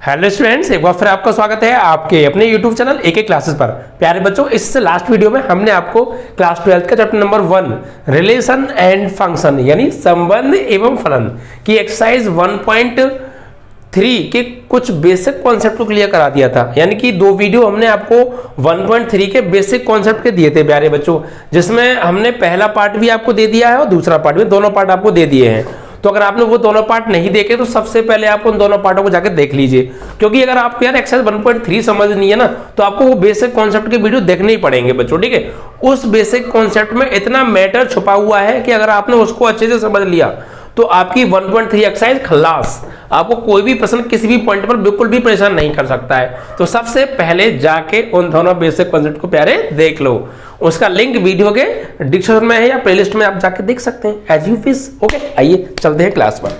Hello students, एक बार फिर आपका स्वागत है आपके अपने YouTube चैनल एके क्लासेस पर। प्यारे बच्चों, इससे लास्ट वीडियो में हमने आपको क्लास 12 का chapter number 1 relation and function यानी संबंध एवं फलन की एक्सरसाइज 1.3 के कुछ बेसिक कॉन्सेप्ट को क्लियर करा दिया था। यानी कि दो वीडियो हमने आपको 1.3 के बेसिक कॉन्सेप्ट के दिए थे प्यारे बच्चों, जिसमें हमने पहला पार्ट भी आपको दे दिया है और दूसरा पार्ट भी, दोनों पार्ट आपको दे दिए हैं। तो अगर आपने वो दोनों पार्ट नहीं देखे तो सबसे पहले आप उन दोनों पार्टों को जाकर देख लीजिए, क्योंकि अगर आपको यार एक्सरसाइज 1.3 समझनी है ना तो आपको वो बेसिक कॉन्सेप्ट के वीडियो देखने ही पड़ेंगे बच्चों, ठीक है। उस बेसिक कॉन्सेप्ट में इतना मैटर छुपा हुआ है कि अगर आपने उसको अच्छे से समझ लिया तो आपकी 1.3 एक्सरसाइज खल्लास। आपको कोई भी प्रश्न किसी भी पॉइंट पर बिल्कुल भी परेशान नहीं कर सकता है। तो सबसे पहले जाके उन दोनों बेसिक कॉन्सेप्ट को प्यारे देख लो। उसका लिंक वीडियो के डिस्क्रिप्शन में है या प्लेलिस्ट में आप जाके देख सकते हैं एज यू विश। ओके, आइए चलते हैं क्लास पर।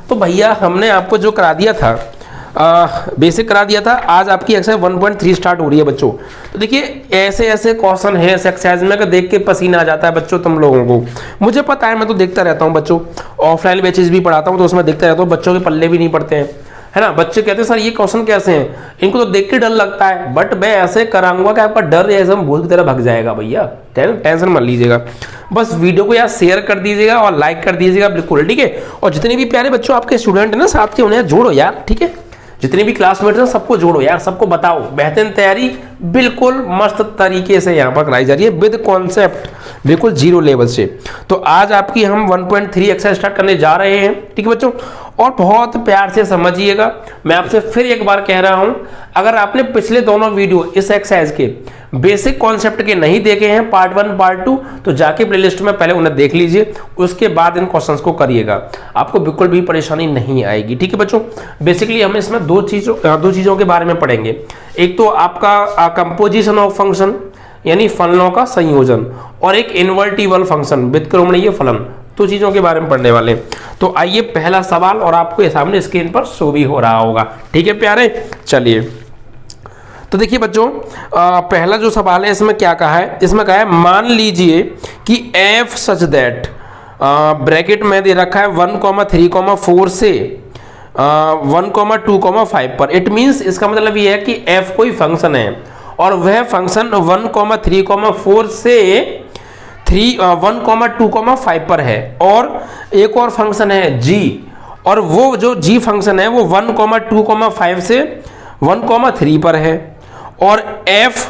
तो भैया हमने आपको जो करा दिया था बेसिक करा दिया था, आज आपकी एक्सरसाइज 1.3 स्टार्ट हो रही है बच्चों। तो देखिए ऐसे ऐसे क्वेश्चन है इस एक्सरसाइज में कि देख के पसीना आ जाता है बच्चों तुम लोगों को। मुझे पता है, मैं तो देखता रहता हूँ बच्चों, ऑफलाइन बैचेस भी पढ़ाता हूँ तो उसमें देखता रहता हूँ, बच्चों के पल्ले भी नहीं पड़ते हैं, है ना। बच्चे कहते हैं सर ये क्वेश्चन कैसे हैं, इनको तो देख के डर लगता है, बट मैं ऐसे कराऊंगा कि आपका डर एकदम भूत की तरह भग जाएगा भैया। टेंशन मत लीजिएगा, बस वीडियो को यार शेयर कर दीजिएगा और लाइक कर दीजिएगा बिल्कुल, ठीक है। और जितने भी प्यारे बच्चों आपके स्टूडेंट है ना साथ के, उन्हें जोड़ो यार, ठीक है। जितने भी क्लासमेट्स हैं सबको जोड़ो यार, सबको बताओ। बेहतरीन तैयारी बिल्कुल मस्त तरीके से यहाँ पर कराई जा रही है विद कॉन्सेप्ट, बिल्कुल जीरो लेवल से। तो आज आपकी हम 1.3 एक्सरसाइज स्टार्ट करने जा रहे हैं, ठीक है बच्चों। और बहुत प्यार से समझिएगा, मैं आपसे फिर एक बार कह रहा हूं, अगर आपने पिछले दोनों वीडियो इस एक्सरसाइज के बेसिक कॉन्सेप्ट के नहीं देखे हैं, पार्ट 1 पार्ट 2, तो जाके प्लेलिस्ट में पहले उन्हें देख लीजिए, उसके बाद इन क्वेश्चंस को करिएगा, आपको बिल्कुल भी परेशानी नहीं आएगी, ठीक है बच्चों। बेसिकली हम इसमें दो चीजों के बारे में पढ़ेंगे। एक तो आपका कंपोजिशन ऑफ फंक्शन यानी फलनों का संयोजन, और एक इनवर्टिबल फंक्शन व्युत्क्रमणीय फलन, दो चीजों के बारे में पढ़ने वाले। तो आइए पहला सवाल, और आपको सामने स्क्रीन पर शो भी हो रहा होगा, ठीक है प्यारे। चलिए तो देखिए बच्चों, पहला जो सवाल है इसमें क्या कहा है, इसमें कहा है मान लीजिए कि f सच दैट, ब्रैकेट में दे रखा है 1,3,4 से 1,2,5 पर। इट मींस इसका मतलब ये है कि f कोई फंक्शन है और वह फंक्शन 1,3,4 से 1,2,5 पर है, और एक और फंक्शन है g, और वो जो g फंक्शन है वो 1,2,5 से 1,3 पर है, और f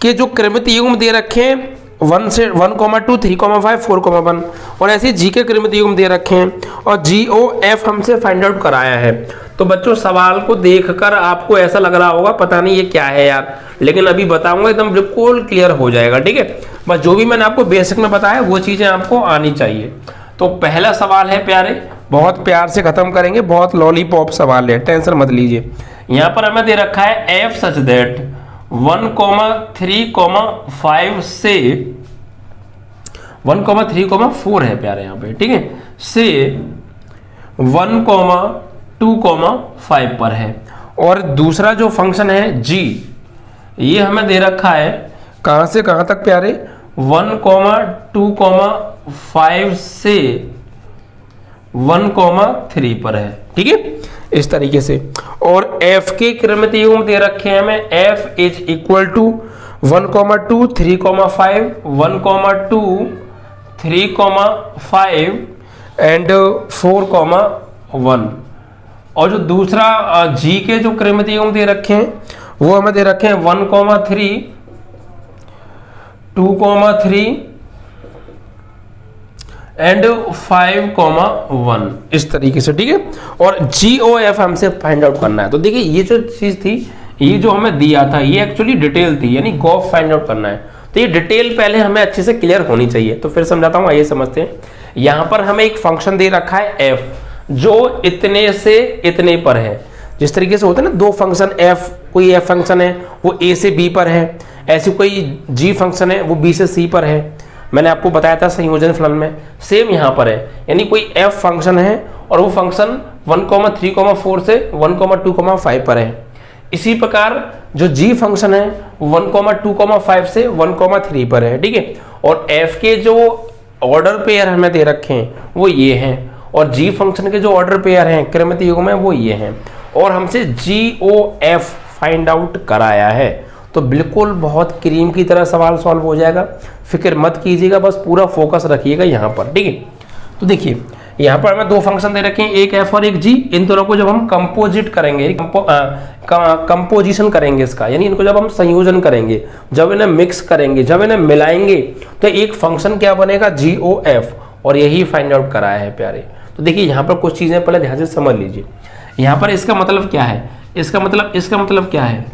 के जो क्रमित युग्म दे रखे हैं 1 से 1,2, 3,5, 4,1, और ऐसे g के क्रमित युग्म दे रखे हैं, और GOF हमसे फाइंड आउट कराया है। तो बच्चों सवाल को देखकर आपको ऐसा लग रहा होगा पता नहीं ये क्या है यार, लेकिन अभी बताऊंगा एकदम बिल्कुल क्लियर हो जाएगा, ठीक है। बस जो भी मैंने आपको बेसिक में बताया वो चीजें आपको आनी चाहिए। तो पहला सवाल है प्यारे, बहुत प्यार से खत्म करेंगे, बहुत लॉलीपॉप सवाल है, टेंशन मत लीजिए। यहाँ पर हमें दे रखा है f सच दैट 1,3,5 से 1,3,4 है प्यारे यहाँ पे, ठीक है, से 1,2,5 पर है। और दूसरा जो फंक्शन है g, ये हमें दे रखा है कहां से कहां तक प्यारे, 1,2,5 से 1,3 पर है, ठीक है, इस तरीके से। और f के क्रमित युग्म दे रखे हैं हमें, f is equal to 1,2, 3,5, 1,2, 3,5 and 4,1। और जो दूसरा g के जो क्रमित युग्म दे रखे हैं वो हमें दे रखे हैं 1,3, 2,3 एंड 5,1, इस तरीके से, ठीक है। और GOF हमसे फाइंड आउट करना है। तो देखिए ये जो चीज थी, ये जो हमें दिया था, ये एक्चुअली डिटेल थी, यानी GOF फाइंड आउट करना है। तो ये डिटेल पहले हमें अच्छे से क्लियर होनी चाहिए। तो फिर समझाता हूँ, आइए समझते हैं। यहाँ पर हमें एक फंक्शन दे रखा है f, जो इतने से इतने पर है। जिस तरीके से होता है ना दो फंक्शन, f कोई f फंक्शन है वो a से b पर है, ऐसी कोई g फंक्शन है वो b से c पर है। मैंने आपको बताया था संयोजन फलन में सेम यहाँ पर है, यानी कोई f फंक्शन है और वो फंक्शन 1,3,4 से 1,2,5 पर है। इसी प्रकार जो g फंक्शन है 1,2,5 से 1,3 पर है, ठीक है। और f के जो ऑर्डर पेयर हमें दे रखे हैं वो ये हैं, और g फंक्शन के जो ऑर्डर पेयर हैं क्रमित युग्म में वो ये हैं। और हमसे GOF फाइंड आउट कराया है। तो बिल्कुल बहुत क्रीम की तरह सवाल सॉल्व हो जाएगा, फिक्र मत कीजिएगा, बस पूरा फोकस रखिएगा यहाँ पर, ठीक है। तो देखिए यहाँ पर हमें दो फंक्शन दे रखे हैं, एक f और एक g। इन दोनों को जब हम कंपोजिट करेंगे, कंपोजिशन करेंगे इसका, यानी इनको जब हम संयोजन करेंगे, जब इन्हें मिक्स करेंगे, जब इन्हें मिलाएंगे, तो एक फंक्शन क्या बनेगा, GOF, और यही फाइंड आउट कराया है प्यारे। तो देखिए यहाँ पर कुछ चीजें पहले ध्यान से समझ लीजिए। यहाँ पर इसका मतलब क्या है, इसका मतलब क्या है,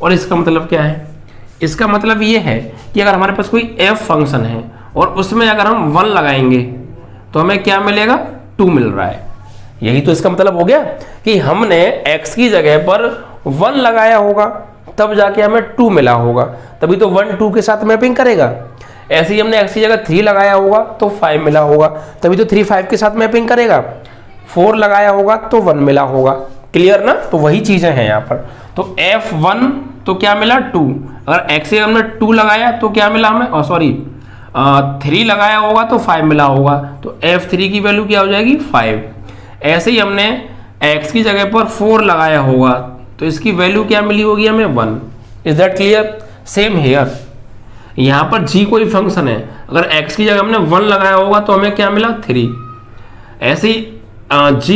और इसका मतलब क्या है। इसका मतलब ये है कि अगर हमारे पास कोई f फंक्शन है और उसमें अगर हम 1 लगाएंगे तो हमें क्या मिलेगा, 2 मिल रहा है। यही तो इसका मतलब हो गया कि हमने x की जगह पर 1 लगाया होगा, तब जाके हमें 2 मिला होगा, तभी तो 1 2 के साथ मैपिंग करेगा। ऐसे ही हमने x की जगह 3 लगाया होगा तो 5 मिला होगा, तभी तो 3 5 के साथ मैपिंग करेगा। 4 लगाया होगा तो 1 मिला होगा। क्लियर ना। तो वही चीजें हैं यहाँ पर। तो f1 तो क्या मिला, 2। अगर x से हमने 2 लगाया तो क्या मिला हमें, सॉरी 3 लगाया होगा तो 5 मिला होगा, तो f3 की वैल्यू क्या हो जाएगी, 5। ऐसे ही हमने x की जगह पर 4 लगाया होगा तो इसकी वैल्यू क्या मिली होगी हमें, 1। Is that clear. Same here, यहाँ पर g कोई फंक्शन है, अगर x की जगह हमने 1 लगाया होगा तो हमें क्या मिला, 3। ऐसे ही g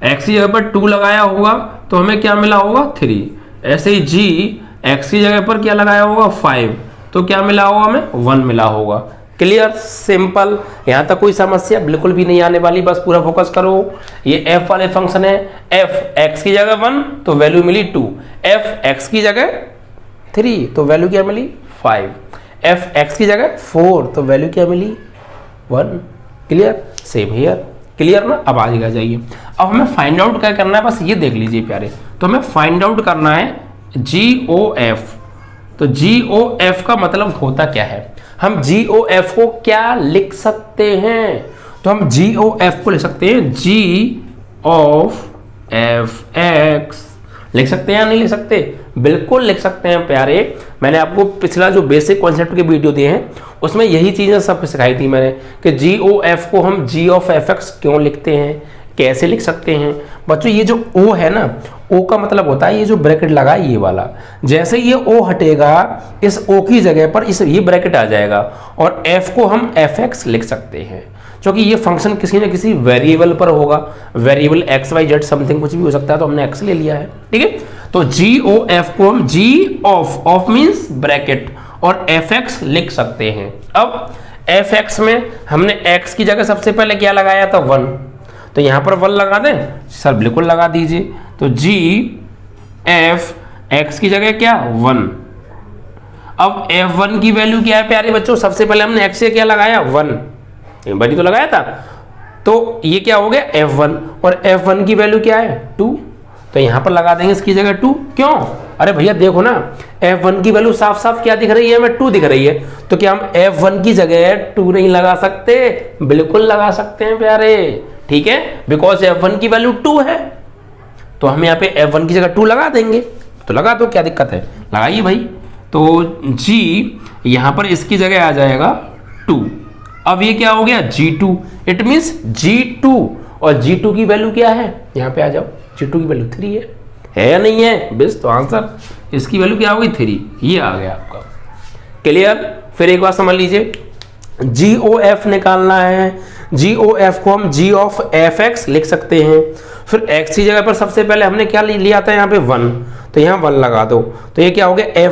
x की जगह पर 2 लगाया होगा तो हमें क्या मिला होगा, 3। ऐसे ही g x की जगह पर क्या लगाया होगा, 5, तो क्या मिला होगा हमें, 1 मिला होगा। Clear, simple. यहां तक कोई समस्या बिल्कुल भी नहीं आने वाली, बस पूरा फोकस करो। ये f वाले फंक्शन है, f x की जगह 1 तो वैल्यू मिली 2, f x की जगह 3 तो वैल्यू क्या मिली, 5, f x की जगह 4 तो वैल्यू क्या मिली, 1। Clear, same here. क्लियर ना। अब आगे आ जाइए, अब हमें फाइंड आउट क्या करना है, बस ये देख लीजिए प्यारे। तो हमें फाइंड आउट करना है GOF। तो GOF का मतलब होता क्या है, हम GOF को क्या लिख सकते हैं, तो हम GOF को लिख सकते हैं G of fx। लिख सकते हैं या नहीं लिख सकते, बिल्कुल लिख सकते हैं प्यारे। मैंने आपको पिछला जो बेसिक कॉन्सेप्ट के वीडियो दिए हैं उसमें यही चीजें सब सिखाई थी मैंने, कि GOF को हम G of fx क्यों लिखते हैं, कैसे लिख सकते हैं। बच्चों ये जो O है ना, O का मतलब होता है ये जो ब्रैकेट लगा है ये वाला, जैसे ये O हटेगा इस O की जगह पर इस ये ब्रैकेट आ जाएगा, और F को हम fx लिख सकते हैं, क्योंकि ये फंक्शन किसी न किसी वेरिएबल पर होगा, variable x y z something कुछ भी हो सकता है, तो हमने x ले लिया है, ठीक है। तो GOF को हम G of मींस ब्रैकेट और fx लिख सकते हैं। अब fx में हमने x की जगह सबसे पहले क्या लगाया था, 1, तो यहां पर 1 लगा दें सर, बिल्कुल लगा दीजिए। तो GF x की जगह क्या, 1। अब f1 की वैल्यू क्या है प्यारे बच्चों, सबसे पहले हमने x से क्या लगाया, 1 बनी तो लगाया था, तो ये क्या हो गया f1, और f1 की वैल्यू क्या है, 2, तो यहां पर लगा देंगे इसकी जगह 2। क्यों, अरे भैया देखो ना f1 की वैल्यू साफ साफ क्या दिख रही है हमें, 2 दिख रही है, तो क्या हम f1 की जगह 2 नहीं लगा सकते, बिल्कुल लगा सकते हैं प्यारे, ठीक है, बिकॉज f1 की वैल्यू 2 है, तो हम यहाँ पे f1 की जगह 2 लगा देंगे। तो लगा दो, क्या दिक्कत है, लगाइए भाई। तो g यहां पर इसकी जगह आ जाएगा 2। अब ये क्या हो गया, G2, इट मींस G2, और G2 की वैल्यू क्या है, यहां पे आ जाओ, G2 की वैल्यू 3 है या नहीं है, बस तो आंसर इसकी वैल्यू क्या होगी, 3, ये आ गया आपका। क्लियर। फिर एक बार समझ लीजिए, GOF निकालना है, GOF को हम G of fx लिख सकते हैं। फिर x की जगह पर सबसे पहले हमने क्या लिया था, यहाँ पे 1, तो यहाँ 1 लगा दो, तो ये क्या हो गया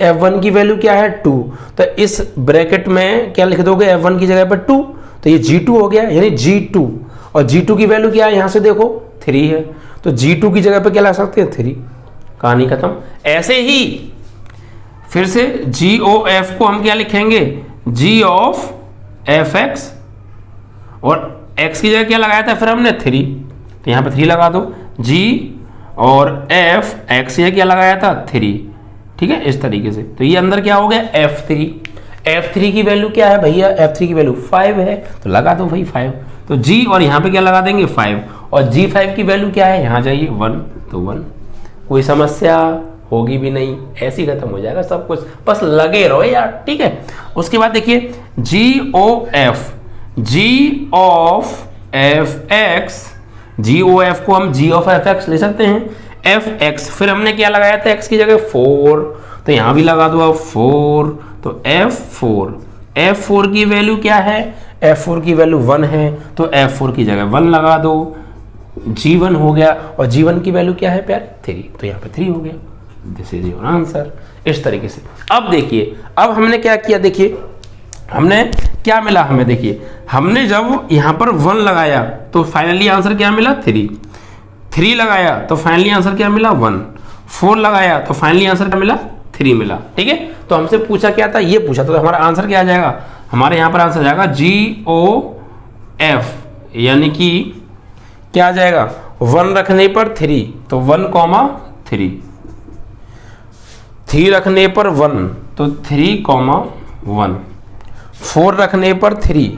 f1 की वैल्यू क्या है, 2, तो इस ब्रैकेट में क्या लिख दोगे, f1 की जगह पर 2, तो ये G2 हो गया, यानी G2, और G2 की वैल्यू क्या है, यहाँ से देखो 3 है, तो G2 की जगह पर क्या लगा सकते हैं, 3, कहानी खत्म। ऐसे ही फिर से GOF को हम क्या लिखेंगे, G of fx, और x की जगह क्या लगाया था फिर हमने, 3, तो यहाँ पे 3 लगा दो, G और F x है क्या लगाया था, 3, ठीक है, इस तरीके से। तो ये अंदर क्या हो गया, F3 की वैल्यू क्या है भैया, F3 की वैल्यू 5 है, तो लगा दो भाई 5, तो G और यहाँ पे क्या लगा देंगे 5, और G5 की वैल्यू क्या है, यहाँ जाइए 1, तो 1, कोई समस्या होगी भी नहीं, ऐसे ही खत्म हो जाएगा सब कुछ, बस लगे रहो यार, ठीक है। उसके बाद देखिए G of fx G O F को हम जी ऑफ एफ एक्स ले सकते हैं, एफ एक्स, फिर हमने क्या लगाया था एक्स की जगह 4, तो यहां भी लगा दो आप 4, तो F4 की वैल्यू क्या है, F4 की वैल्यू 1 है, तो F4 की जगह 1 लगा दो, G1 हो गया, और G1 की वैल्यू क्या है प्यार 3, तो यहाँ पे 3 हो गया, दिस इज योर आंसर। इस तरीके से अब देखिए, अब हमने क्या किया, देखिए हमने क्या मिला हमें, देखिए हमने जब यहाँ पर 1 लगाया तो फाइनली आंसर क्या मिला 3 लगाया तो फाइनली आंसर क्या मिला 1, 4 लगाया तो फाइनली आंसर क्या मिला 3 मिला, ठीक है। तो हमसे पूछा क्या था, ये पूछा था, तो हमारा आंसर क्या आ जाएगा, हमारे यहाँ पर आंसर आ जाएगा GOF, यानी कि क्या आ जाएगा 1 रखने पर 3, तो 1,3, 3 रखने पर 1 तो 3,1, 4 रखने पर 3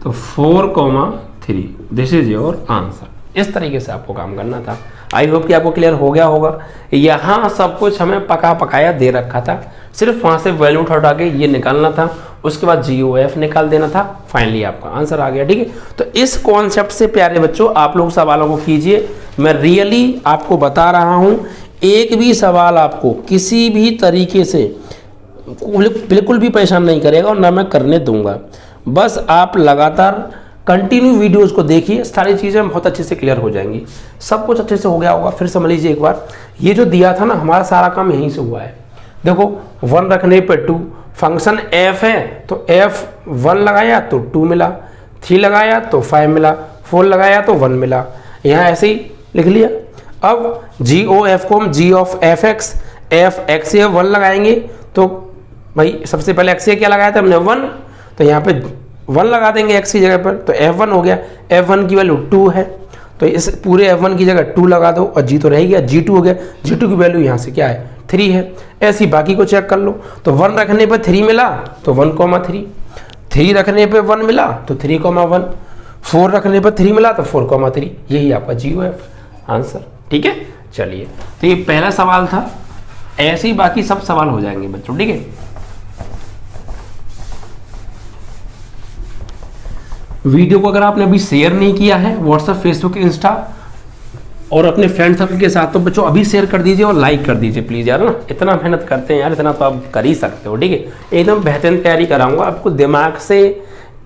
तो 4,3, दिस इज योर आंसर। इस तरीके से आपको काम करना था। आई होप कि आपको क्लियर हो गया होगा। यहाँ सब कुछ हमें पका पकाया दे रखा था, सिर्फ वहाँ से वैल्यू उठा के ये निकालना था, उसके बाद GOF निकाल देना था, फाइनली आपका आंसर आ गया, ठीक है। तो इस कॉन्सेप्ट से प्यारे बच्चों आप लोग सवालों को कीजिए, मैं रियली आपको बता रहा हूँ, एक भी सवाल आपको किसी भी तरीके से बिल्कुल भी परेशान नहीं करेगा और ना मैं करने दूंगा। बस आप लगातार कंटिन्यू वीडियोस को देखिए, सारी चीज़ें बहुत अच्छे से क्लियर हो जाएंगी, सब कुछ अच्छे से हो गया होगा। फिर समझ लीजिए एक बार, ये जो दिया था ना, हमारा सारा काम यहीं से हुआ है। देखो 1 रखने पर 2, फंक्शन f है तो f1 लगाया तो 2 मिला, 3 लगाया तो 5 मिला, 4 लगाया तो 1 मिला, यहाँ ऐसे ही लिख लिया। अब GOF को हम G ऑफ एफ एक्स से 1 लगाएंगे, तो भाई सबसे पहले x से क्या लगाया था हमने 1, तो यहाँ पे 1 लगा देंगे x की जगह पर, तो F1 हो गया, F1 की वैल्यू 2 है, तो इस पूरे F1 की जगह 2 लगा दो, और G तो रह गया, G2 हो गया, G2 की वैल्यू यहाँ से क्या है 3 है। ऐसी बाकी को चेक कर लो, तो 1 रखने पर 3 मिला तो 1,3, 3 रखने पर 1 मिला तो 3,1, 4 रखने पर 3 मिला तो 4,3, यही आपका GOF आंसर, ठीक है। चलिए, तो ये पहला सवाल था, ऐसे ही बाकी सब सवाल हो जाएंगे बच्चों, ठीक है। वीडियो को अगर आपने अभी शेयर नहीं किया है व्हाट्सएप, फेसबुक, इंस्टा और अपने फ्रेंड सर्कल के साथ, तो बच्चों अभी शेयर कर दीजिए और लाइक कर दीजिए प्लीज़ यार, ना इतना मेहनत करते हैं यार, इतना तो आप कर ही सकते हो, ठीक है। एकदम बेहतरीन तैयारी कराऊंगा आपको, दिमाग से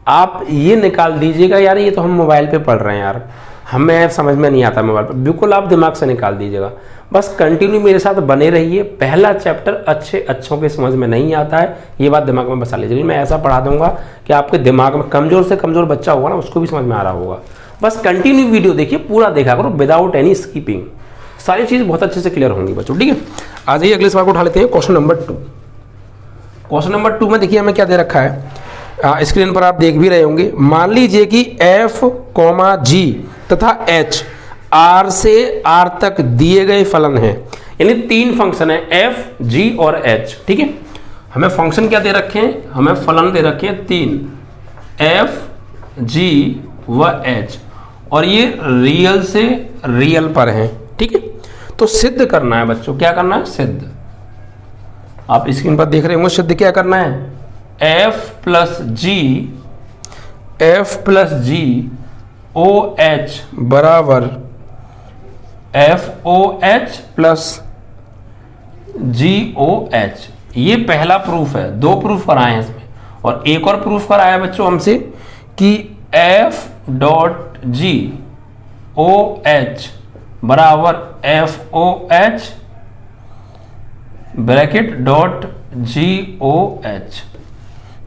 आप ये निकाल दीजिएगा यार, ये तो हम मोबाइल पे पढ़ रहे हैं यार, हमें समझ में नहीं आता मोबाइल पर, बिल्कुल आप दिमाग से निकाल दीजिएगा। बस कंटिन्यू मेरे साथ बने रहिए, पहला चैप्टर अच्छों के समझ में नहीं आता है, ये बात दिमाग में बसा लीजिए। मैं ऐसा पढ़ा दूंगा कि आपके दिमाग में कमज़ोर से कमज़ोर बच्चा होगा ना, उसको भी समझ में आ रहा होगा। बस कंटिन्यू वीडियो देखिए, पूरा देखा करो विदाउट एनी स्किपिंग, सारी चीज़ बहुत अच्छे से क्लियर होंगी बच्चों, ठीक है। आ जाइए अगले सवाल को उठा लेते हैं, क्वेश्चन नंबर 2। क्वेश्चन नंबर 2 में देखिए हमें क्या दे रखा है, स्क्रीन पर आप देख भी रहे होंगे। मान लीजिए कि F, G तथा H R से R तक दिए गए फलन हैं, यानी 3 फंक्शन है F, G और H, ठीक है। हमें फंक्शन क्या दे रखे हैं, हमें फलन दे रखे हैं 3, F, G व H, और ये रियल से रियल पर हैं, ठीक है। तो सिद्ध करना है बच्चों, क्या करना है, सिद्ध। आप स्क्रीन पर देख रहे होंगे, सिद्ध क्या करना है, F प्लस G OH बराबर FOH प्लस GOH। ये पहला प्रूफ है, 2 प्रूफ कराए हैं इसमें, और एक और प्रूफ कराया बच्चों हमसे कि F.G OH बराबर FOH bracket .GOH।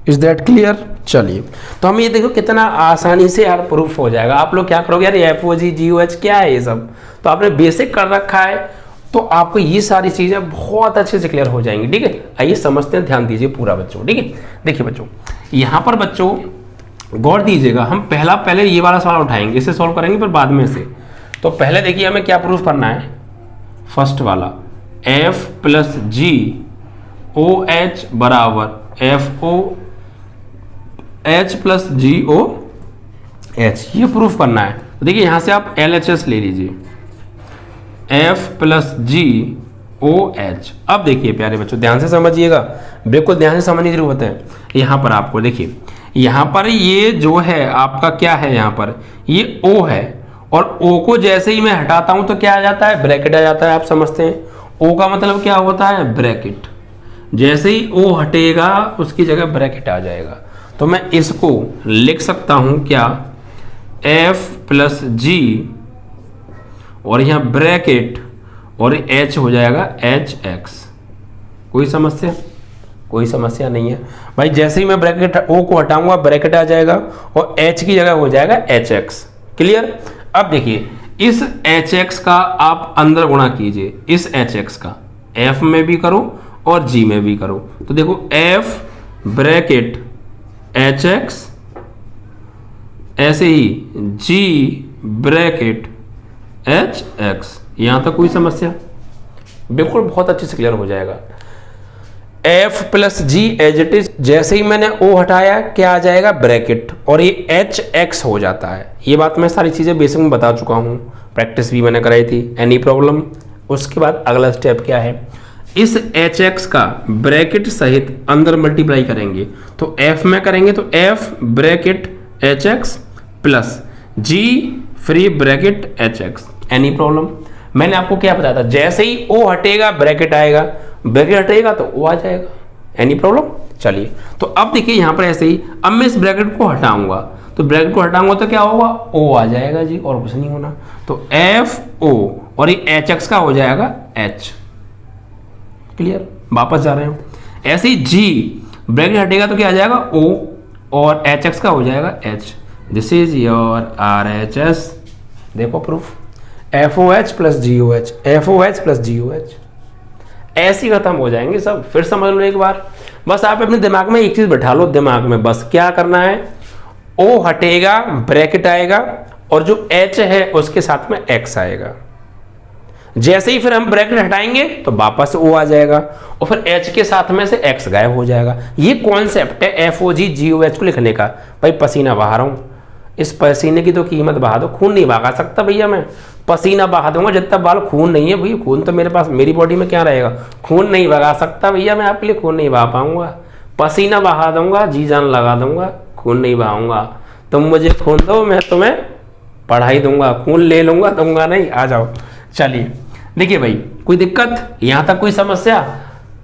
Is that clear. चलिए, तो हम ये देखो कितना आसानी से यार प्रूफ हो जाएगा। आप लोग क्या करोगे यार, FOG GOH क्या है ये सब, तो आपने बेसिक कर रखा है, तो आपको ये सारी चीज़ें बहुत अच्छे से क्लियर हो जाएंगी, ठीक है। आइए समझते हैं, ध्यान दीजिए पूरा बच्चों, ठीक है। देखिए बच्चों, यहाँ पर बच्चों गौर दीजिएगा, हम पहले ये वाला सवाल उठाएंगे, इसे सॉल्व करेंगे फिर बाद में से। तो पहले देखिए हमें क्या प्रूफ करना है, फर्स्ट वाला F प्लस G OH बराबर FOH प्लस GOH, ये प्रूफ करना है। तो देखिए यहाँ से आप LHS ले लीजिए, F प्लस G OH। अब देखिए प्यारे बच्चों ध्यान से समझिएगा, बिल्कुल ध्यान से समझने की जरूरत है। यहाँ पर आपको देखिए, यहाँ पर ये जो है आपका क्या है, यहाँ पर ये O है, और ओ को जैसे ही मैं हटाता हूं तो क्या आ जाता है, ब्रैकेट आ जाता है। आप समझते हैं ओ का मतलब क्या होता है, ब्रैकेट। जैसे ही ओ हटेगा उसकी जगह ब्रैकेट आ जाएगा। तो मैं इसको लिख सकता हूं क्या, एफ प्लस जी और यहां ब्रैकेट और एच हो जाएगा एच एक्स। कोई समस्या, कोई समस्या नहीं है भाई। जैसे ही मैं ब्रैकेट ओ को हटाऊंगा ब्रैकेट आ जाएगा और एच की जगह हो जाएगा एच एक्स। क्लियर। अब देखिए इस एच एक्स का आप अंदर गुणा कीजिए, इस एच एक्स का एफ में भी करो और जी में भी करो। तो देखो एफ ब्रैकेट एच एक्स, ऐसे ही जी ब्रैकेट एच एक्स। यहां तक कोई समस्या, बिल्कुल बहुत अच्छे से क्लियर हो जाएगा। F plus G as it is, जैसे ही मैंने ओ हटाया क्या आ जाएगा, ब्रैकेट और ये एच एक्स हो जाता है। ये बात मैं सारी चीजें बेसिक में बता चुका हूं, प्रैक्टिस भी मैंने कराई थी। Any problem. उसके बाद अगला स्टेप क्या है, इस एच एक्स का ब्रैकेट सहित अंदर मल्टीप्लाई करेंगे। तो एफ में करेंगे तो f bracket h x plus g free bracket h x. Any problem. मैंने आपको क्या बताया था, जैसे ही ओ हटेगा ब्रैकेट आएगा, ब्रैकेट हटेगा तो ओ आ जाएगा। Any problem. चलिए तो अब देखिए यहां पर ऐसे ही, अब मैं इस ब्रैकेट को हटाऊंगा तो ब्रैकेट को हटाऊंगा तो क्या होगा, ओ आ जाएगा जी, और कुछ नहीं होना। तो एफ ओ और ये एच एक्स का हो जाएगा एच। क्लियर। वापस जा रहे हैं, ऐसे ही जी ब्रैकेट हटेगा तो क्या आ जाएगा, ओ और एच एक्स का हो जाएगा h. This is your R H S. देखो proof, f o h plus g o h, f o h plus g o h. ऐसे ही खत्म हो जाएंगे सब। फिर समझ लो एक बार, बस आप अपने दिमाग में एक चीज बैठा लो दिमाग में, बस क्या करना है, ओ हटेगा ब्रैकेट आएगा और जो एच है उसके साथ में एक्स आएगा। जैसे ही फिर हम ब्रैकेट हटाएंगे तो वापस ओ आ जाएगा और फिर एच के साथ में से एक्स गायब हो जाएगा। ये कॉन्सेप्ट है एफ ओ जी जी ओ एच को लिखने का। भाई पसीना बहा रहा हूं, इस पसीने की तो कीमत बहा दो। खून नहीं बहा सकता भैया, मैं पसीना बहा दूंगा जब तक बाल खून नहीं है। भैया खून तो मेरे पास, मेरी बॉडी में क्या रहेगा, खून नहीं बहा सकता भैया, मैं आपके लिए खून नहीं बहा पाऊंगा। पसीना बहा दूंगा, जी जान लगा दूंगा, खून नहीं बहाऊंगा। तुम मुझे खून दो, मैं तुम्हें पढ़ाई दूंगा, खून ले लूंगा, दूंगा नहीं। आ जाओ। चलिए देखिए भाई, कोई दिक्कत यहां तक, कोई समस्या,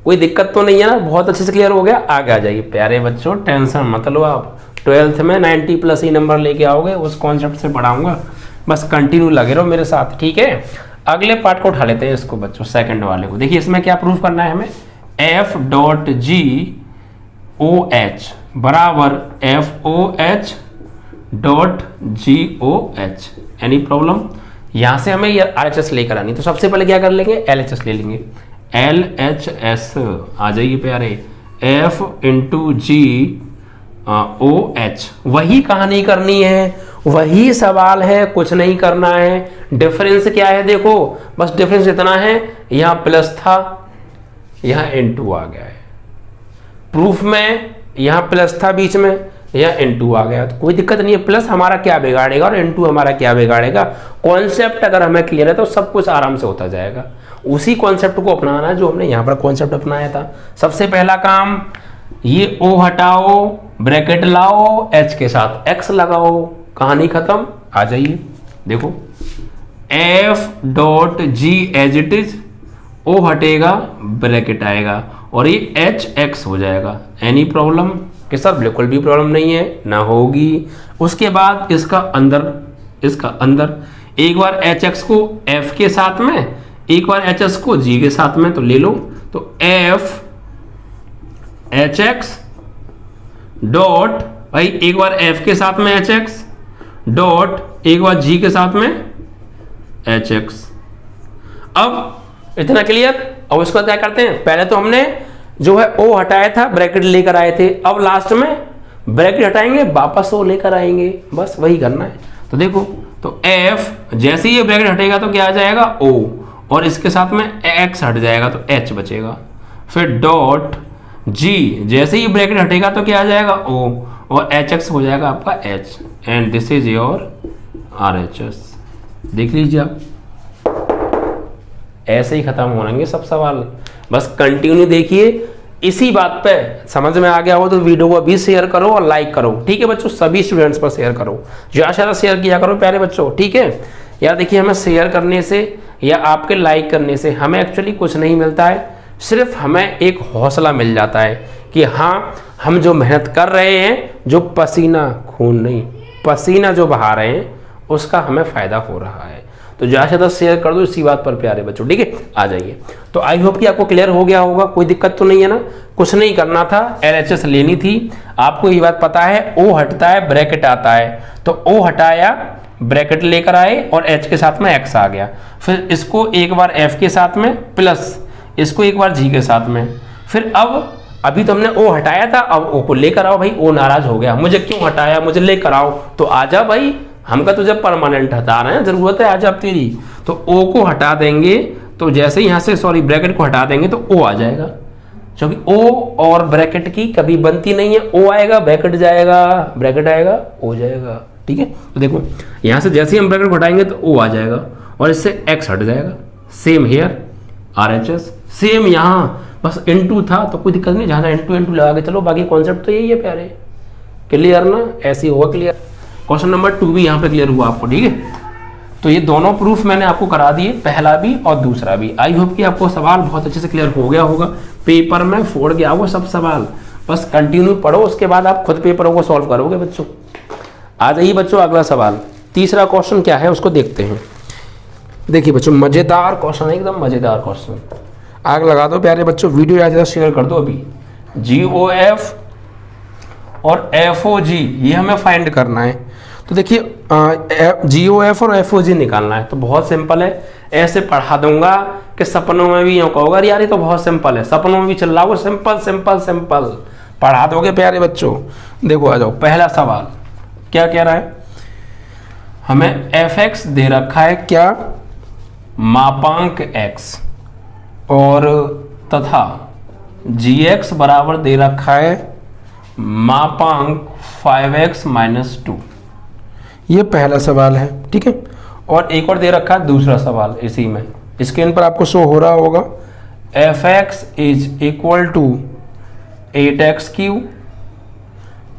कोई दिक्कत तो नहीं है ना, बहुत अच्छे से क्लियर हो गया। आगे आ जाइए प्यारे बच्चों, टेंशन मत लो आप। 12th में 90 प्लस ही नंबर लेके आओगे, उस कॉन्सेप्ट से पढ़ाऊंगा, बस कंटिन्यू लगे रहो मेरे साथ, ठीक है। अगले पार्ट को उठा लेते हैं इसको बच्चों, सेकंड वाले को। देखिए इसमें क्या प्रूफ करना है हमें, f dot g o h बराबर f o h dot g o h. Any problem. यहां से हमें आर एच एस लेकर आनी, तो सबसे पहले क्या कर लेंगे, एल एच एस ले लेंगे। एल एच एस आ जाइए प्यारे, एफ इंटू जी ओ एच। वही कहानी करनी है, वही सवाल है, कुछ नहीं करना है। डिफरेंस क्या है देखो, बस डिफरेंस इतना है, यहां प्लस था यहां इनटू आ गया है। प्रूफ में यहां प्लस था बीच में, यहां इनटू आ गया, तो कोई दिक्कत नहीं है। प्लस हमारा क्या बिगाड़ेगा और इनटू हमारा क्या बिगाड़ेगा। कॉन्सेप्ट अगर हमें क्लियर है तो सब कुछ आराम से होता जाएगा। उसी कॉन्सेप्ट को अपनाना जो हमने यहां पर कॉन्सेप्ट अपनाया था। सबसे पहला काम, ये ओ हटाओ, ब्रैकेट लाओ, एच के साथ एक्स लगाओ, कहानी खत्म। आ जाइए देखो, f dot g as it is, o हटेगा ब्रैकेट आएगा और ये एच एक्स हो जाएगा। एनी प्रॉब्लम के साथ, बिल्कुल भी प्रॉब्लम नहीं है, ना होगी। उसके बाद इसका अंदर एक बार एच एक्स को एफ के साथ में, एक बार एच एक्स को जी के साथ में, तो ले लो। तो एफ एच एक्स डॉट, भाई एक बार एफ के साथ में एच एक्स डॉट एक बार जी के साथ में एच एक्स। अब इतना क्लियर। अब इसको क्या करते हैं, पहले तो हमने जो है ओ हटाया था, ब्रैकेट लेकर आए थे, अब लास्ट में ब्रैकेट हटाएंगे, वापस ओ लेकर आएंगे, बस वही करना है। तो देखो, तो एफ जैसे ही ये ब्रैकेट हटेगा तो क्या आ जाएगा, ओ, और इसके साथ में एक्स हट जाएगा तो एच बचेगा। फिर डॉट जी, जैसे ही ब्रैकेट हटेगा तो क्या आ जाएगा, ओ, और एच एक्स हो जाएगा आपका H. And this is your R H S. देख लीजिए आप, ऐसे ही खत्म हो जाएंगे सब सवाल। बस कंटिन्यू देखिए, इसी बात पे समझ में आ गया हो तो वीडियो को अभी शेयर करो और लाइक करो, ठीक है बच्चों। सभी स्टूडेंट्स पर शेयर करो, ज़्यादा से ज़्यादा शेयर किया करो प्यारे बच्चों, ठीक है। यार देखिए, हमें शेयर करने से या आपके लाइक करने से हमें एक्चुअली कुछ नहीं मिलता है, सिर्फ हमें एक हौसला मिल जाता है कि हाँ, हम जो मेहनत कर रहे हैं, जो पसीना खून नहीं पसीना जो बहा रहे हैं, उसका हमें फ़ायदा हो रहा है। तो ज़्यादा से ज़्यादा शेयर कर दो इसी बात पर प्यारे बच्चों, ठीक है। आ जाइए, तो आई होप कि आपको क्लियर हो गया होगा, कोई दिक्कत तो नहीं है ना। कुछ नहीं करना था, LHS लेनी थी। आपको ये बात पता है, O हटता है ब्रैकेट आता है, तो O हटाया ब्रैकेट लेकर आए और H के साथ में X आ गया। फिर इसको एक बार F के साथ में प्लस इसको एक बार G के साथ में। फिर अब अभी तो हमने O हटाया था, अब O को लेकर आओ भाई। O नाराज हो गया, मुझे क्यों हटाया, मुझे लेकर आओ। तो आजा भाई, हम का तुझे परमानेंट हटा रहे हैं, जरूरत है आज आप तेरी। तो O को हटा देंगे, तो जैसे यहाँ से ब्रैकेट को हटा देंगे तो O आ जाएगा, क्योंकि O और ब्रैकेट की कभी बनती नहीं है। O आएगा ब्रैकेट जाएगा, ब्रैकेट आएगा O जाएगा, ठीक है। तो देखो यहाँ से जैसे ही हम ब्रैकेट को हटाएंगे तो O आ जाएगा और इससे X हट जाएगा। सेम हेयर RHS, सेम यहाँ बस इनटू था तो कोई दिक्कत नहीं, जहाँ इनटू इनटू लगा के चलो। बाकी कॉन्सेप्ट तो यही है प्यारे, क्लियर ना, ऐसे ही होगा क्लियर। क्वेश्चन नंबर 2 भी यहाँ पे क्लियर हुआ आपको, ठीक है। तो ये दोनों प्रूफ मैंने आपको करा दिए, पहला भी और दूसरा भी। आई होप कि आपको सवाल बहुत अच्छे से क्लियर हो गया होगा। पेपर में फोड़ के आओ सब सवाल, बस कंटिन्यू पढ़ो, उसके बाद आप खुद पेपरों को सॉल्व करोगे बच्चों। आ जाइए बच्चों, अगला सवाल, तीसरा क्वेश्चन क्या है उसको देखते हैं। देखिए बच्चों, मजेदार क्वेश्चन है, एकदम मजेदार क्वेश्चन। आग लगा दो प्यारे बच्चों, वीडियो ज़्यादा शेयर कर दो। अभी GOF और FOG ये हमें फाइंड करना है। तो देखिए, GOF और FOG निकालना है, तो बहुत सिंपल है। ऐसे पढ़ा दूंगा कि सपनों में भी यूँ कहोगा यार ये तो बहुत सिंपल है, सपनों में भी चल रहा हो, सिंपल सिंपल सिंपल पढ़ा दोगे प्यारे बच्चों। देखो आ जाओ, पहला सवाल क्या कह रहा है, हमें fx दे रखा है क्या, मापांक x, और तथा gx बराबर दे रखा है मापांक 5x - 2। ये पहला सवाल है, ठीक है। और एक और दे रखा है दूसरा सवाल, इसी में स्क्रीन पर आपको शो हो रहा होगा। fx is equal to 8x³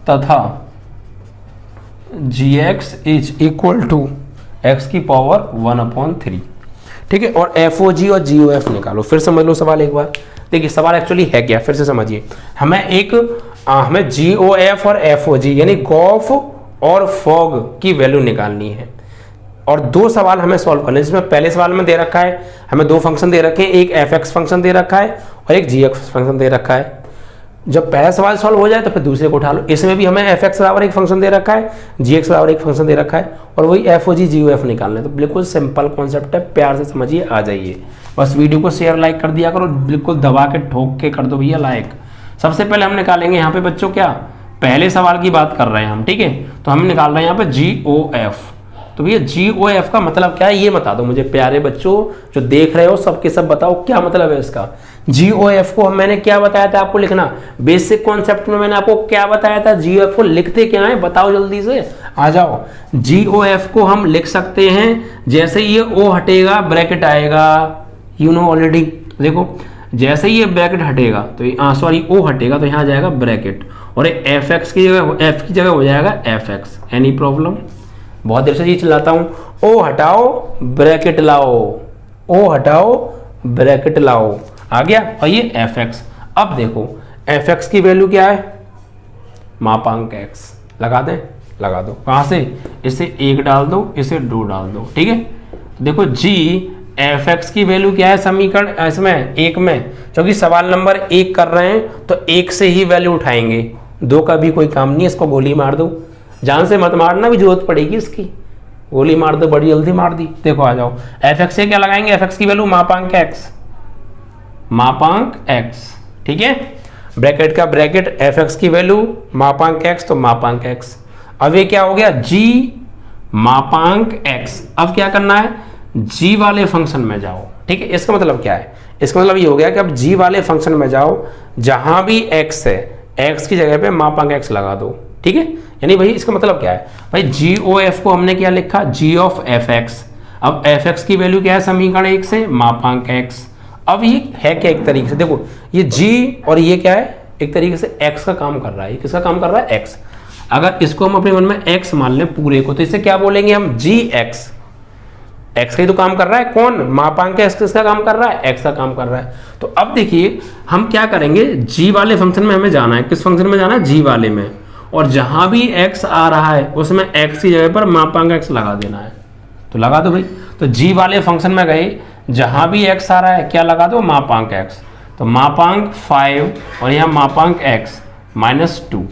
तथा gx is equal to x की पावर 1/3, ठीक है। और FOG और GOF निकालो। फिर समझ लो सवाल एक बार। देखिए सवाल एक्चुअली है क्या, फिर से समझिए। हमें GOF और FOG यानी गॉफ और फॉग की वैल्यू निकालनी है, और दो सवाल हमें सॉल्व करने हैं। जिसमें पहले सवाल में दे रखा है हमें दो फंक्शन दे रखे हैं, एक fx फंक्शन दे रखा है और एक gx फंक्शन दे रखा है। जब पहला सवाल सॉल्व हो जाए तो फिर दूसरे को उठा लो। इसमें भी हमें fx बराबर एक फंक्शन दे रखा है, gx बराबर एक फंक्शन दे रखा है, और वही FOG GOF निकालना है। तो बिल्कुल सिंपल कॉन्सेप्ट है, प्यार से समझिए। आ जाइए, बस वीडियो को शेयर लाइक कर दिया करो, बिल्कुल दबा के ठोक के कर दो भैया लाइक। सबसे पहले हम निकालेंगे यहाँ पे बच्चों क्या, पहले सवाल की बात कर रहे हैं हम, ठीक है। तो हम निकाल रहे हैं यहाँ पे GOF। तो भैया GOF का मतलब क्या है ये बता दो मुझे प्यारे बच्चों, जो देख रहे हो सबके सब बताओ क्या मतलब है इसका। GOF को मैंने क्या बताया था आपको लिखना, बेसिक कॉन्सेप्ट में मैंने आपको क्या बताया था, GOF को लिखते क्या है बताओ जल्दी से, आ जाओ। GOF को हम लिख सकते हैं जैसे ये O हटेगा ब्रैकेट आएगा, यू नो ऑलरेडी। देखो जैसे ही ये ब्रैकेट हटेगा तो सॉरी O हटेगा तो यहाँ आ जाएगा ब्रैकेट, और fx की जगह f की जगह हो जाएगा fx। एनी प्रॉब्लम, बहुत देर से ये चिल्लाता हूँ, O हटाओ ब्रैकेट लाओ, O हटाओ ब्रैकेट लाओ, आ गया। और ये fx। अब देखो fx की वैल्यू क्या है, मापांक x। लगा दें, लगा दो। कहाँ से, इसे 1 डाल दो, इसे 2 डाल दो, ठीक है। देखो g fx की वैल्यू क्या है समीकरण इसमें 1 में, क्योंकि सवाल नंबर 1 कर रहे हैं तो 1 से ही वैल्यू उठाएंगे, 2 का भी कोई काम नहीं। इसको गोली मार दो, जान से मत मारना, भी जरूरत पड़ेगी इसकी, गोली मार दो, बड़ी जल्दी मार दी। देखो आ जाओ, fx से क्या लगाएंगे, fx की वैल्यू मापांक x, मापांक x, ठीक है। ब्रैकेट का ब्रैकेट, fx की वैल्यू मापांक x तो मापांक x। अब ये क्या हो गया, g मापांक x। अब क्या करना है, g वाले फंक्शन में जाओ, ठीक है। इसका मतलब क्या है, इसका मतलब ये हो गया कि अब g वाले फंक्शन में जाओ, जहां भी x है x की जगह पे मापांक x लगा दो, ठीक है। यानी भाई इसका मतलब क्या है, भाई GOF को हमने क्या लिखा, g ऑफ fx। अब fx की वैल्यू क्या है समीकरण 1 से, मापांक x। अब ये है क्या, एक तरीके से देखो ये g और ये क्या है, एक तरीके से x का काम कर रहा है। किसका काम कर रहा है, x। अगर इसको हम अपने मन में x मान लें पूरे को, तो इसे क्या बोलेंगे हम, gx। x का ही तो काम कर रहा है, कौन, मापांक x किसका काम कर रहा है, x का काम कर रहा है। तो अब देखिए हम क्या करेंगे, g वाले फंक्शन में हमें जाना है। किस फंक्शन में जाना है, g वाले में, और जहां भी x आ रहा है उसमें x की जगह पर मापांक x लगा देना है। तो लगा दो भाई। तो g वाले फंक्शन में गए, जहां भी x आ रहा है क्या लगा दो, मापांक x। तो मापांक 5 और यहाँ मापांक x -2,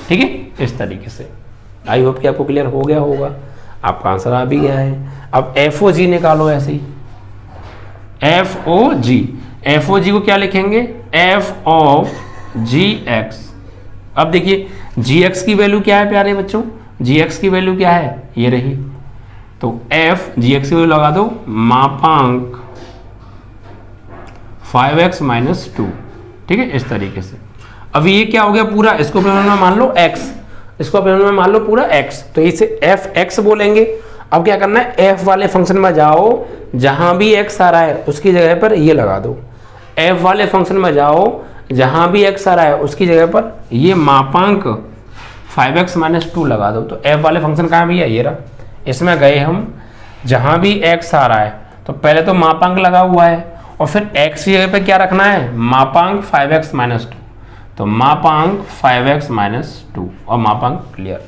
ठीक है, इस तरीके से। आई होप कि आपको क्लियर हो गया होगा, आपका आंसर आ भी गया है। अब FOG निकालो ऐसे ही, FOG को क्या लिखेंगे, f ऑफ gx। अब देखिए gx की वैल्यू क्या है प्यारे बच्चों, gx की वैल्यू क्या है, ये रही। तो gx की वैल्यू लगा दो, मापांक 5x -2, ठीक है, इस तरीके से। अब ये क्या हो गया पूरा, इसको अपने मन में मान लो x, इसको अपने मन में मान लो पूरा x, तो इसे fx बोलेंगे। अब क्या करना है, f वाले फंक्शन में जाओ, जहां भी x आ रहा है उसकी जगह पर ये लगा दो। f वाले फंक्शन में जाओ, जहां भी x आ रहा है उसकी जगह पर ये मापांक 5x -2 लगा दो। तो f वाले फंक्शन कहाँ भी है, ये रहा। इसमें गए हम, जहां भी x आ रहा है तो पहले तो मापांक लगा हुआ है, और फिर x की जगह पे क्या रखना है, मापांक 5x -2। तो मापांक 5x -2 और मापांक क्लियर।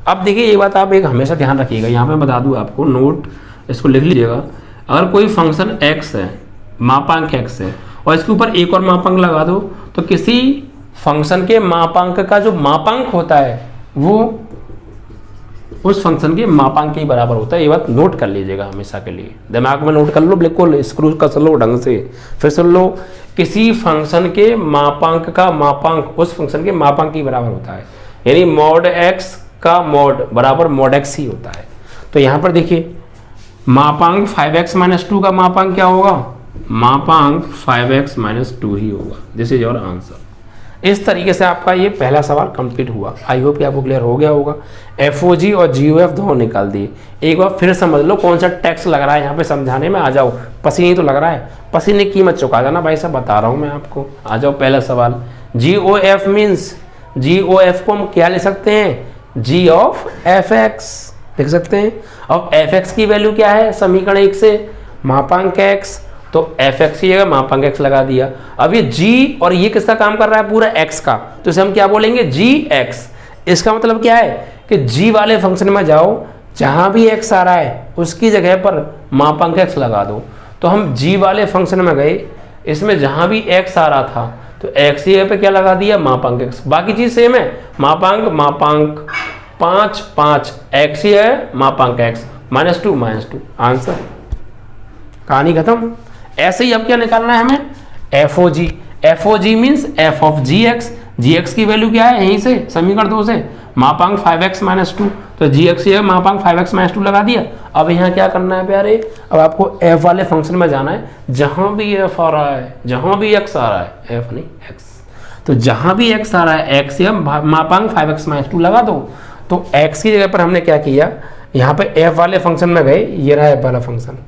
अब देखिए ये बात आप एक हमेशा ध्यान रखिएगा, यहाँ पे बता दूँ आपको, नोट इसको लिख लीजिएगा। अगर कोई फंक्शन x है, मापांक x है, और इसके ऊपर एक और मापांक लगा दो, तो किसी फंक्शन के मापांक का जो मापांक होता है वो उस फंक्शन के मापांक के ही बराबर होता है। ये बात नोट कर लीजिएगा हमेशा के लिए, दिमाग में नोट कर लो, बिल्कुल स्क्रू कस लो ढंग से, फिर सुन लो। किसी फंक्शन के मापांक का मापांक उस फंक्शन के मापांक के बराबर होता है, यानी मॉड x का मॉड बराबर मॉड x ही होता है। तो यहाँ पर देखिए मापांक 5x -2 का मापांक क्या होगा, मापांक 5x -2 ही होगा। This is your answer. इस तरीके से आपका ये पहला सवाल कंप्लीट हुआ। आई होप कि आपको क्लियर हो गया होगा। FOG और GOF दोनों निकाल दिए। एक बार फिर समझ लो कौन सा टैक्स लग रहा है यहाँ पे समझाने में। आ जाओ, पसीने तो लग रहा है, पसीने की मत चुका जाना भाई साहब, बता रहा हूँ मैं आपको। आ जाओ पहला सवाल। GOF मीन्स, GOF को हम क्या ले सकते हैं, G ऑफ FX लिख सकते हैं। अब FX की वैल्यू क्या है समीकरण 1 से, मापांक x, तो fx की जगह मापांक x लगा दिया। अब ये g और ये किसका काम कर रहा है, पूरा x का, तो इसे हम क्या बोलेंगे, gx। इसका मतलब क्या है कि g वाले फंक्शन में जाओ, जहां भी x आ रहा है उसकी जगह पर मापांक x लगा दो। तो हम g वाले फंक्शन में गए, इसमें जहां भी x आ रहा था तो x की जगह पे क्या लगा दिया, मापांक x। बाकी चीज सेम है, मापांक 5 x ही है, मापांक x -2 आंसर, कहानी खत्म। ऐसे ही अब क्या निकालना है हमें, FOG means f of gx की वैल्यू क्या है, यहीं से समीकरण 2 से, मापांक 5x -2, तो gx है मापांक 5x -2 लगा दिया। अब यहाँ क्या करना है प्यारे, अब आपको f वाले फंक्शन में जाना है, जहां भी f आ रहा है, जहां भी x आ रहा है, f नहीं x, तो जहां भी x आ रहा है x या मापांक 5x -2 लगा दो। तो x की जगह पर हमने क्या किया, यहाँ पे f वाले फंक्शन में गए, ये रहा f वाला फंक्शन,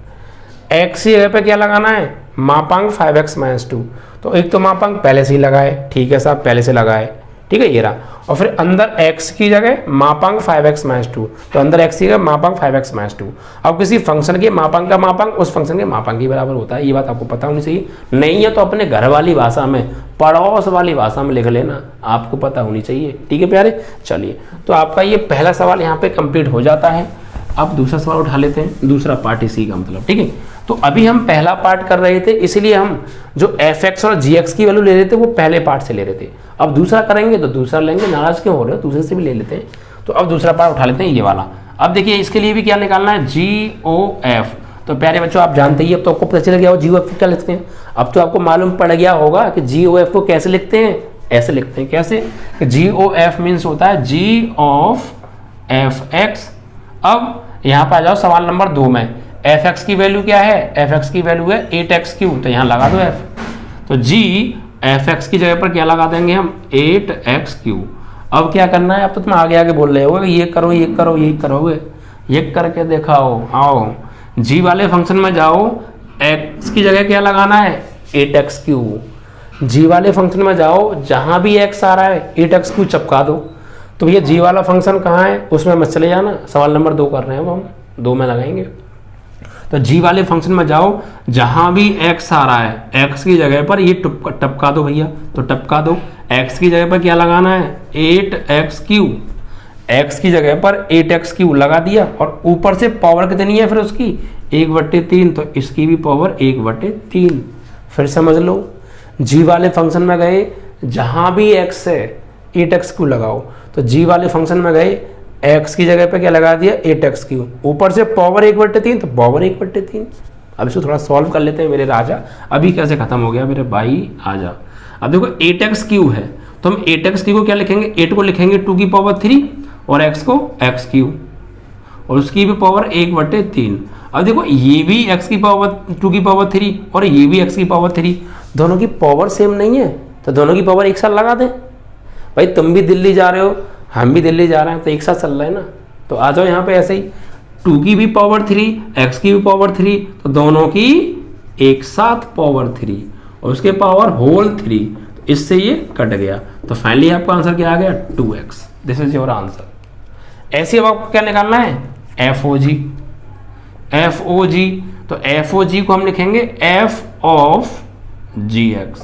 x की जगह पे क्या लगाना है, मापांक 5x -2। तो एक तो मापांक पहले से ही लगाए, ठीक है साहब, पहले से लगाए, ठीक है, ये रहा। और फिर अंदर x की जगह मापांक 5x -2, तो अंदर x की जगह मापांक 5x -2। अब किसी फंक्शन के मापांक का मापांक उस फंक्शन के मापांक के बराबर होता है, ये बात आपको पता होनी चाहिए। नहीं है तो अपने घर वाली भाषा में, पड़ोस वाली भाषा में लिख लेना, आपको पता होनी चाहिए, ठीक है प्यारे। चलिए, तो आपका ये पहला सवाल यहाँ पे कंप्लीट हो जाता है। अब दूसरा सवाल उठा लेते हैं, दूसरा पार्ट इसी का मतलब, ठीक है। तो अभी हम पहला पार्ट कर रहे थे, इसलिए हम जो fx और gx की वैल्यू ले रहे थे वो पहले पार्ट से ले रहे थे। अब दूसरा करेंगे तो दूसरा लेंगे, नाराज क्यों हो रहे हो, दूसरे से भी ले लेते हैं। तो अब दूसरा पार्ट उठा लेते हैं, ये वाला। अब देखिए इसके लिए भी क्या निकालना है, GOF। तो प्यारे बच्चों आप जानते ही, अब तो आपको पता चल गया हो GOF क्या लिखते हैं। अब तो आपको मालूम पड़ गया होगा कि GOF को कैसे लिखते हैं, ऐसे लिखते हैं। कैसे, GOF मीन्स होता है G ऑफ FX। अब यहाँ पर आ जाओ सवाल नंबर 2 में, fx की वैल्यू क्या है, fx की वैल्यू है 8x3, तो यहाँ लगा दो f। तो g fx की जगह पर क्या लगा देंगे हम, 8x3। अब क्या करना है, अब तो तुम आगे आगे बोल रहे हो, ये करो ये करो ये करोगे, ये करके दिखाओ। आओ g वाले फंक्शन में जाओ, x की जगह क्या लगाना है, 8x3। जी वाले फंक्शन में जाओ, जहां भी x आ रहा है 8x3 चपका दो। तो भैया जी वाला फंक्शन कहाँ है, उसमें मत चले जाना, सवाल नंबर 2 कर रहे हैं हम 2 में लगाएंगे। तो जी वाले फंक्शन में जाओ, जहां भी x आ रहा है x की जगह पर ये टपका दो भैया। तो टपका दो, x की जगह पर क्या लगाना है 8x3, x की जगह पर 8x3 लगा दिया, और ऊपर से पावर कितनी है फिर उसकी 1/3, तो इसकी भी पावर 1/3। फिर समझ लो, जी वाले फंक्शन में गए, जहां भी x है 8x3 लगाओ। तो जी वाले फंक्शन में गए, x की जगह पे क्या लगा दिया 8x3, ऊपर से पावर 1/3, तो पावर 1/3। अब इसको थोड़ा सॉल्व कर लेते हैं मेरे राजा। अभी कैसे खत्म हो गया मेरे भाई, आजा। अब देखो 8x3 है, तो हम 8x3 को क्या लिखेंगे, 8 को लिखेंगे 2 की पावर 3 और x को x3, और उसकी भी पावर 1/3। अब देखो ये भी x की पावर 2 की पावर 3 और ये भी x की पावर 3, दोनों की पावर सेम नहीं है, तो दोनों की पावर एक साथ लगा दें। भाई तुम भी दिल्ली जा रहे हो, हम भी दिल्ली जा रहे हैं, तो एक साथ चल रहा है ना। तो आ जाओ यहाँ पे ऐसे ही, 2 की भी पावर 3, x की भी पावर 3, तो दोनों की एक साथ पावर 3 और उसके पावर होल 3, तो इससे ये कट गया। तो फाइनली आपका आंसर क्या आ गया 2x। This is your answer. ऐसे अब आपको क्या निकालना है FOG। FOG, तो FOG को हम लिखेंगे f ऑफ gx।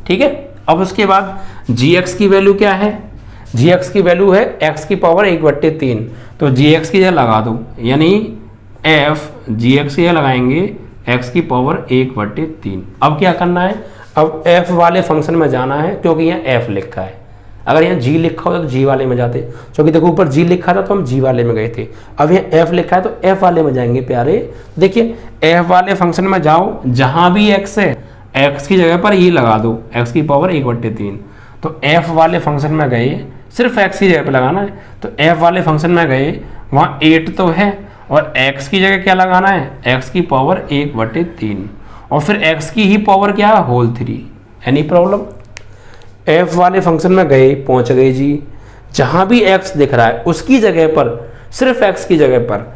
ठीक है। अब उसके बाद gx की वैल्यू क्या है, gx की वैल्यू है x की पावर 1/3, तो gx की जगह लगा दो, यानी f gx की जगह लगाएंगे x की पावर 1/3। अब क्या करना है, अब f वाले फंक्शन में जाना है, क्योंकि यहाँ f लिखा है। अगर यहाँ g लिखा होता तो g वाले में जाते, क्योंकि देखो ऊपर g लिखा था तो हम g वाले में गए थे। अब यहाँ f लिखा है तो f वाले में जाएंगे प्यारे। देखिए f वाले फंक्शन में जाओ, जहां भी x है x की जगह पर ये लगा दो, x की पावर 1/3। तो f वाले फंक्शन में गए, सिर्फ x की जगह पर लगाना है, तो f वाले फंक्शन में गए, वहाँ 8 तो है और x की जगह क्या लगाना है x की पावर 1/3, और फिर x की ही पावर क्या है होल 3। Any problem. f वाले फंक्शन में गए, पहुंच गए जी, जहां भी x दिख रहा है उसकी जगह पर, सिर्फ x की जगह पर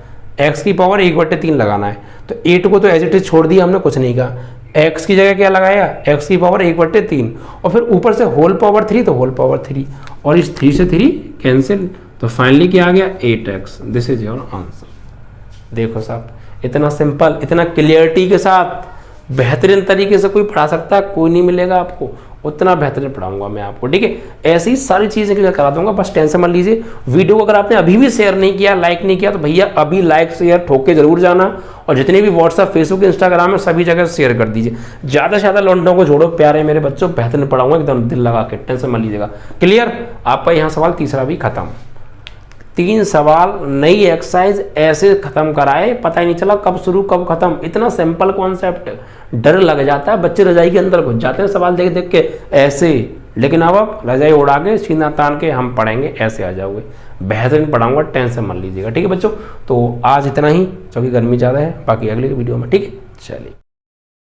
x की पावर 1/3 लगाना है। तो 8 को तो एज इट इज छोड़ दिया हमने, कुछ नहीं कहा। x की जगह क्या लगाया x की पावर 1/3, और फिर ऊपर से होल पावर 3, तो होल पावर 3, और इस 3 से 3 कैंसिल, तो फाइनली क्या आ गया 8x। This is your answer. देखो साहब, इतना सिंपल, इतना क्लियरिटी के साथ बेहतरीन तरीके से कोई पढ़ा सकता है, कोई नहीं मिलेगा आपको, उतना बेहतरीन पढ़ाऊंगा मैं आपको। ठीक है, ऐसी सारी चीजें क्लियर करा दूंगा, बस टेंशन मत लीजिए। वीडियो को अगर आपने अभी भी शेयर नहीं किया, लाइक नहीं किया, तो भैया अभी लाइक शेयर ठोक के जरूर जाना, और जितने भी व्हाट्सएप फेसबुक इंस्टाग्राम है सभी जगह शेयर कर दीजिए। ज्यादा से ज्यादा लौंडों को जोड़ो, प्यारे मेरे बच्चों, बेहतरीन पढ़ाऊंगा एकदम दिल लगा के, टेंशन मत लीजिएगा। क्लियर। आपका यहाँ सवाल तीसरा भी खत्म। 3 सवाल नई एक्सरसाइज ऐसे खत्म कराए, पता ही नहीं चला कब शुरू कब खत्म। इतना सिंपल कॉन्सेप्ट, डर लग जाता है, बच्चे रजाई के अंदर घुस जाते हैं सवाल देख देख के ऐसे। लेकिन अब आप रजाई उड़ा के सीना तान के हम पढ़ेंगे, ऐसे आ जाओगे। बेहतरीन पढ़ाऊंगा, टेंशन मत लीजिएगा। ठीक है बच्चों, तो आज इतना ही, क्योंकि गर्मी ज़्यादा है, बाकी अगले वीडियो में। ठीक है, चलिए।